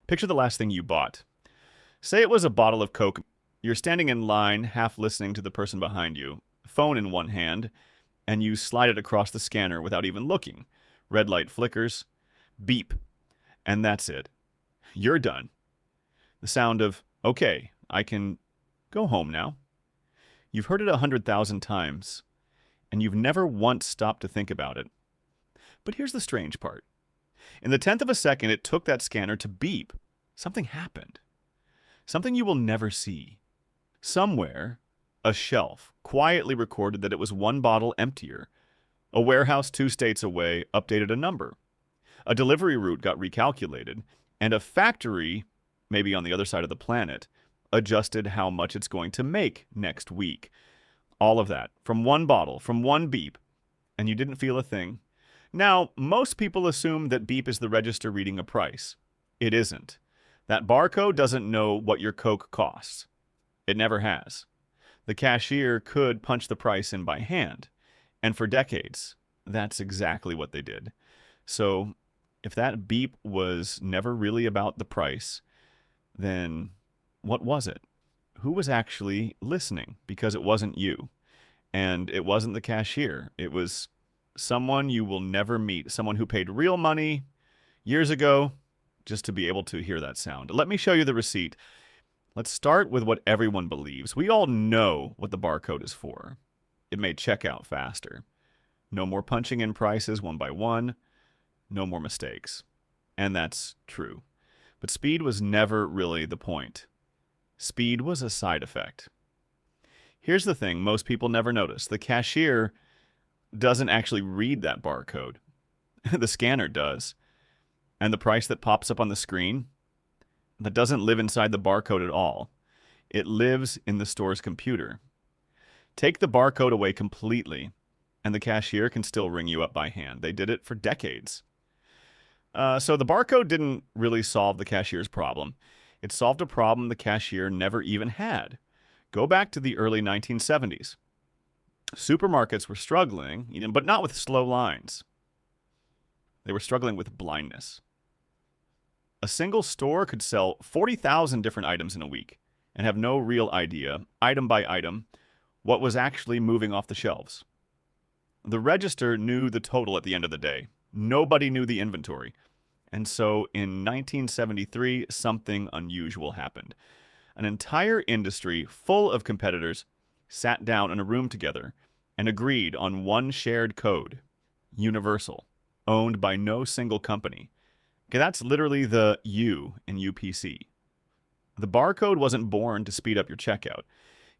Picture the last thing you bought. Say it was a bottle of Coke. You're standing in line, half listening to the person behind you, phone in one hand, and you slide it across the scanner without even looking. Red light flickers, beep, and that's it. You're done. The sound of, okay, I can go home now. You've heard it 100,000 times, and you've never once stopped to think about it. But here's the strange part. In the tenth of a second it took that scanner to beep, something happened. Something you will never see. Somewhere, a shelf quietly recorded that it was one bottle emptier. A warehouse 2 states away updated a number. A delivery route got recalculated, and a factory, maybe on the other side of the planet, adjusted how much it's going to make next week. All of that, from one bottle, from one beep, and you didn't feel a thing. Now, most people assume that beep is the register reading a price. It isn't. That barcode doesn't know what your Coke costs. It never has. The cashier could punch the price in by hand, and for decades, that's exactly what they did. So, if that beep was never really about the price, then what was it? Who was actually listening? Because it wasn't you. And it wasn't the cashier. It was someone you will never meet. Someone who paid real money years ago just to be able to hear that sound. Let me show you the receipt. Let's start with what everyone believes. We all know what the barcode is for. It made checkout faster. No more punching in prices one by one. No more mistakes. And that's true. But speed was never really the point. Speed was a side effect. Here's the thing most people never notice. The cashier doesn't actually read that barcode. The scanner does. And the price that pops up on the screen, that doesn't live inside the barcode at all. It lives in the store's computer. Take the barcode away completely, and the cashier can still ring you up by hand. They did it for decades. So the barcode didn't really solve the cashier's problem. It solved a problem the cashier never even had. Go back to the early 1970s. Supermarkets were struggling, but not with slow lines. They were struggling with blindness. A single store could sell 40,000 different items in a week and have no real idea, item by item, what was actually moving off the shelves. The register knew the total at the end of the day. Nobody knew the inventory. And so in 1973, something unusual happened. An entire industry full of competitors sat down in a room together and agreed on one shared code, universal, owned by no single company. Okay, that's literally the U in UPC. The barcode wasn't born to speed up your checkout.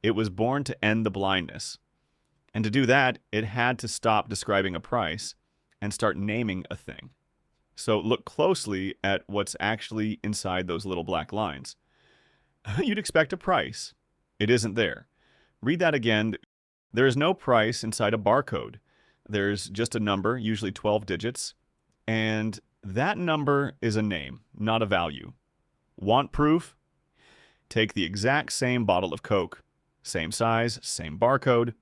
It was born to end the blindness. And to do that, it had to stop describing a price and start naming a thing. So look closely at what's actually inside those little black lines. You'd expect a price. It isn't there. Read that again. There is no price inside a barcode. There's just a number, usually 12 digits, and that number is a name, not a value. Want proof? Take the exact same bottle of Coke, same size, same barcode,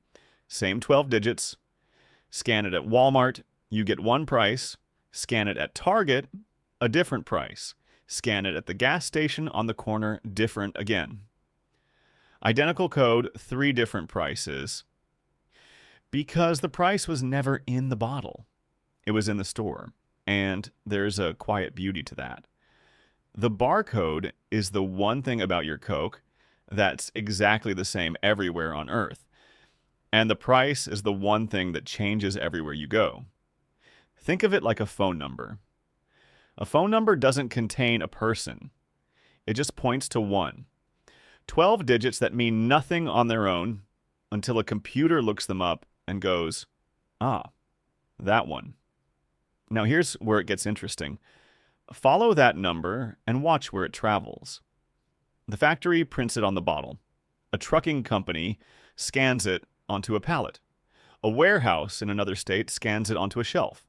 same 12 digits, scan it at Walmart, you get one price. Scan it at Target, a different price. Scan it at the gas station on the corner, different again. Identical code, 3 different prices. Because the price was never in the bottle. It was in the store. And there's a quiet beauty to that. The barcode is the one thing about your Coke that's exactly the same everywhere on Earth. And the price is the one thing that changes everywhere you go. Think of it like a phone number. A phone number doesn't contain a person. It just points to one. 12 digits that mean nothing on their own until a computer looks them up and goes, ah, that one. Now here's where it gets interesting. Follow that number and watch where it travels. The factory prints it on the bottle. A trucking company scans it onto a pallet. A warehouse in another state scans it onto a shelf.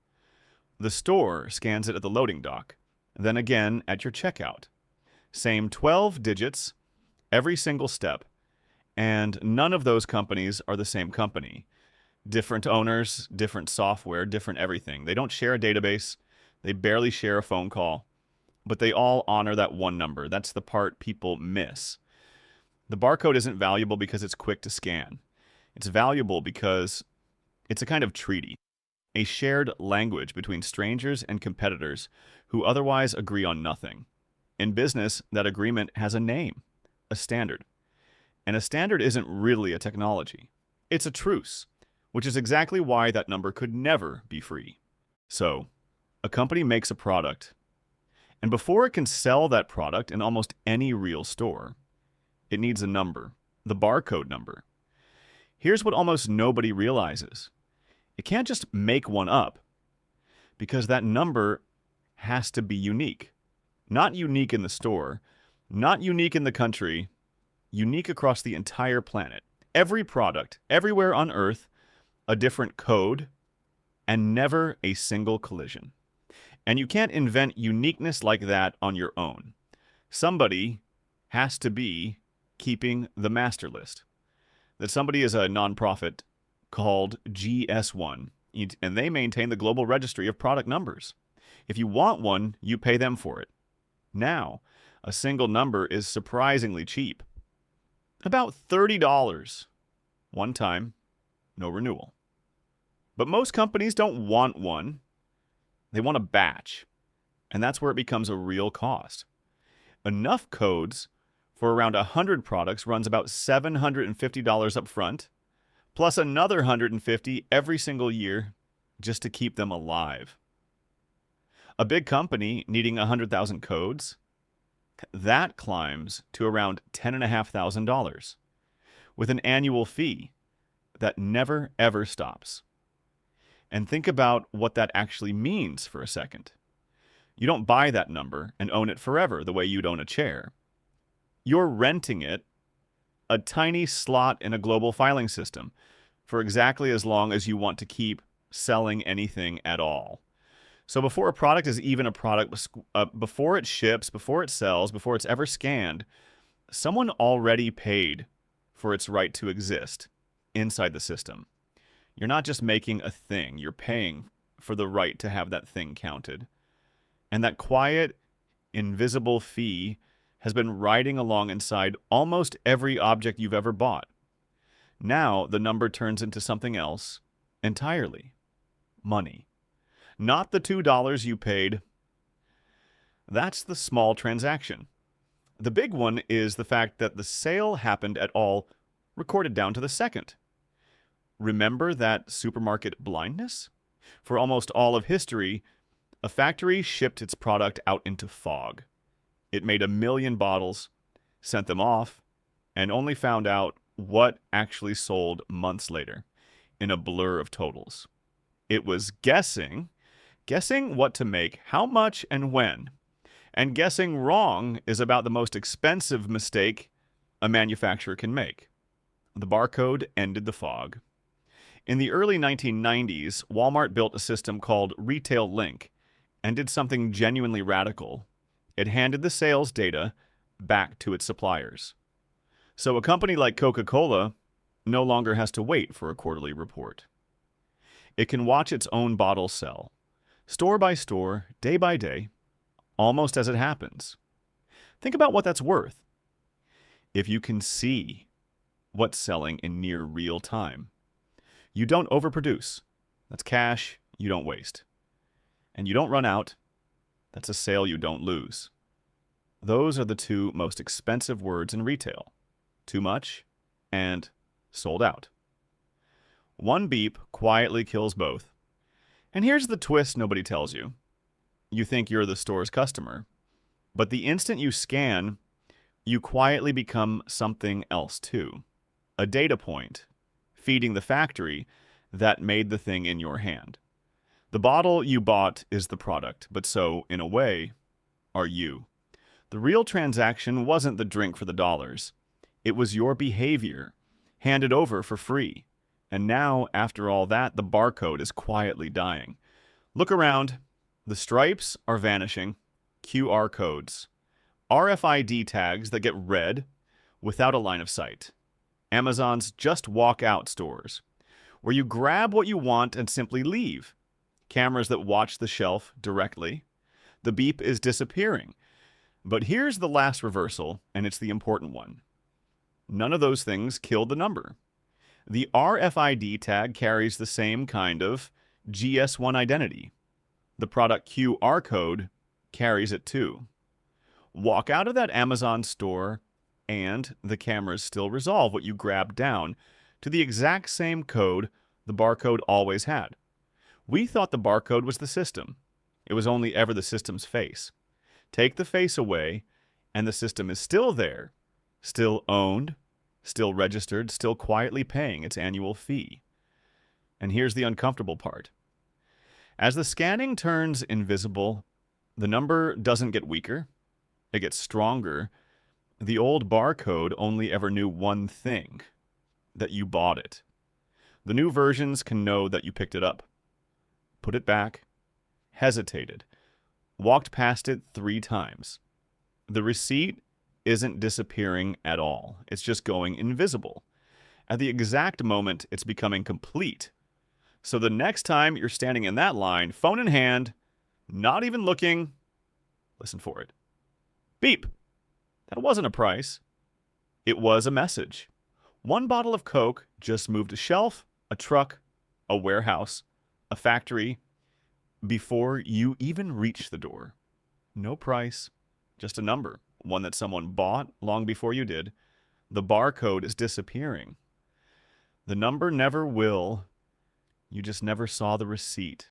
The store scans it at the loading dock, then again at your checkout. Same 12 digits, every single step, and none of those companies are the same company. Different owners, different software, different everything. They don't share a database. They barely share a phone call. but they all honor that one number. That's the part people miss. The barcode isn't valuable because it's quick to scan. It's valuable because it's a kind of treaty, a shared language between strangers and competitors who otherwise agree on nothing. In business, that agreement has a name, a standard. And a standard isn't really a technology. It's a truce, which is exactly why that number could never be free. So, a company makes a product, and before it can sell that product in almost any real store, it needs a number, the barcode number. Here's what almost nobody realizes. It can't just make one up, because that number has to be unique. Not unique in the store, not unique in the country, unique across the entire planet. Every product, everywhere on Earth, a different code, and never a single collision. And you can't invent uniqueness like that on your own. Somebody has to be keeping the master list. That somebody is a nonprofit called GS1, and they maintain the global registry of product numbers. If you want one, you pay them for it. Now, a single number is surprisingly cheap. About $30. One time, no renewal. But most companies don't want one. They want a batch. And that's where it becomes a real cost. Enough codes for around 100 products runs about $750 up front, plus another $150 every single year just to keep them alive. A big company needing 100,000 codes, that climbs to around $10,500 with an annual fee that never ever stops. And think about what that actually means for a second. You don't buy that number and own it forever the way you'd own a chair. You're renting it, a tiny slot in a global filing system, for exactly as long as you want to keep selling anything at all. So before a product is even a product, before it ships, before it sells, before it's ever scanned, someone already paid for its right to exist inside the system. You're not just making a thing, you're paying for the right to have that thing counted. And that quiet, invisible fee has been riding along inside almost every object you've ever bought. Now the number turns into something else entirely. Money. Not the $2 you paid. That's the small transaction. The big one is the fact that the sale happened at all, recorded down to the second. Remember that supermarket blindness? For almost all of history, a factory shipped its product out into fog. It made 1 million bottles, sent them off, and only found out what actually sold months later, in a blur of totals. It was guessing what to make, how much, and when. And guessing wrong is about the most expensive mistake a manufacturer can make. The barcode ended the fog. In the early 1990s, Walmart built a system called Retail Link and did something genuinely radical. It handed the sales data back to its suppliers. So a company like Coca-Cola no longer has to wait for a quarterly report. It can watch its own bottles sell, store by store, day by day, almost as it happens. Think about what that's worth. If you can see what's selling in near real time. You don't overproduce. That's cash you don't waste. And you don't run out. That's a sale you don't lose. Those are the two most expensive words in retail. Too much and sold out. One beep quietly kills both. And here's the twist nobody tells you. You think you're the store's customer, but the instant you scan, you quietly become something else too. A data point, feeding the factory that made the thing in your hand. The bottle you bought is the product, but so, in a way, are you. The real transaction wasn't the drink for the dollars. It was your behavior, handed over for free. And now, after all that, the barcode is quietly dying. Look around. The stripes are vanishing. QR codes. RFID tags that get read without a line of sight. Amazon's just walk out stores, where you grab what you want and simply leave. Cameras that watch the shelf directly. The beep is disappearing, But here's the last reversal, and it's the important one. None of those things killed the number. The RFID tag carries the same kind of GS1 identity. The product QR code carries it too. Walk out of that Amazon store, and the cameras still resolve what you grabbed down to the exact same code the barcode always had. We thought the barcode was the system. It was only ever the system's face. Take the face away, and the system is still there, still owned, still registered, still quietly paying its annual fee. And here's the uncomfortable part. As the scanning turns invisible, the number doesn't get weaker, it gets stronger. The old barcode only ever knew one thing, that you bought it. The new versions can know that you picked it up, put it back, hesitated, walked past it 3 times. The receipt isn't disappearing at all. It's just going invisible. At the exact moment, it's becoming complete. So the next time you're standing in that line, phone in hand, not even looking, listen for it. Beep. That wasn't a price. It was a message. 1 bottle of Coke just moved a shelf, a truck, a warehouse, a factory, before you even reach the door. No price, just a number, one that someone bought long before you did. The barcode is disappearing. The number never will. You just never saw the receipt.